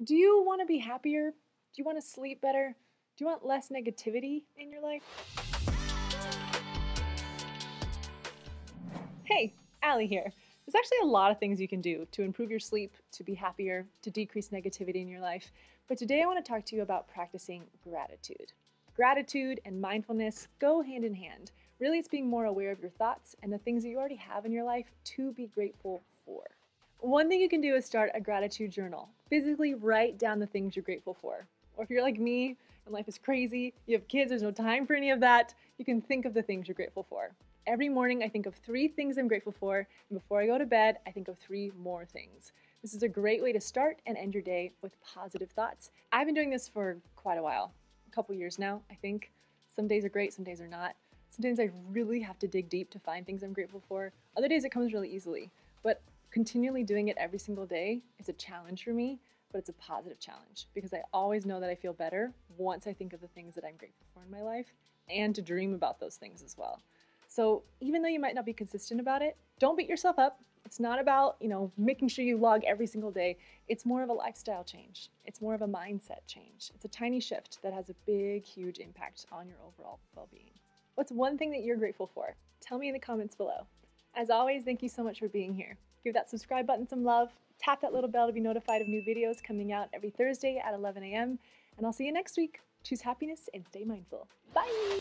Do you want to be happier? Do you want to sleep better? Do you want less negativity in your life? Hey, Allie here. There's actually a lot of things you can do to improve your sleep, to be happier, to decrease negativity in your life. But today I want to talk to you about practicing gratitude. Gratitude and mindfulness go hand in hand. Really, it's being more aware of your thoughts and the things that you already have in your life to be grateful for. One thing you can do is start a gratitude journal. Physically write down the things you're grateful for. Or if you're like me and life is crazy, you have kids, there's no time for any of that, you can think of the things you're grateful for. Every morning, I think of 3 things I'm grateful for, and before I go to bed, I think of 3 more things. This is a great way to start and end your day with positive thoughts. I've been doing this for quite a while, a couple years now, I think. Some days are great, some days are not. Sometimes I really have to dig deep to find things I'm grateful for. Other days it comes really easily. But continually doing it every single day is a challenge for me, but it's a positive challenge because I always know that I feel better once I think of the things that I'm grateful for in my life and to dream about those things as well. So even though you might not be consistent about it, don't beat yourself up. It's not about, making sure you log every single day. It's more of a lifestyle change. It's more of a mindset change. It's a tiny shift that has a big, huge impact on your overall well-being. What's one thing that you're grateful for? Tell me in the comments below. As always, thank you so much for being here. Give that subscribe button some love. Tap that little bell to be notified of new videos coming out every Thursday at 11 a.m. And I'll see you next week. Choose happiness and stay mindful. Bye!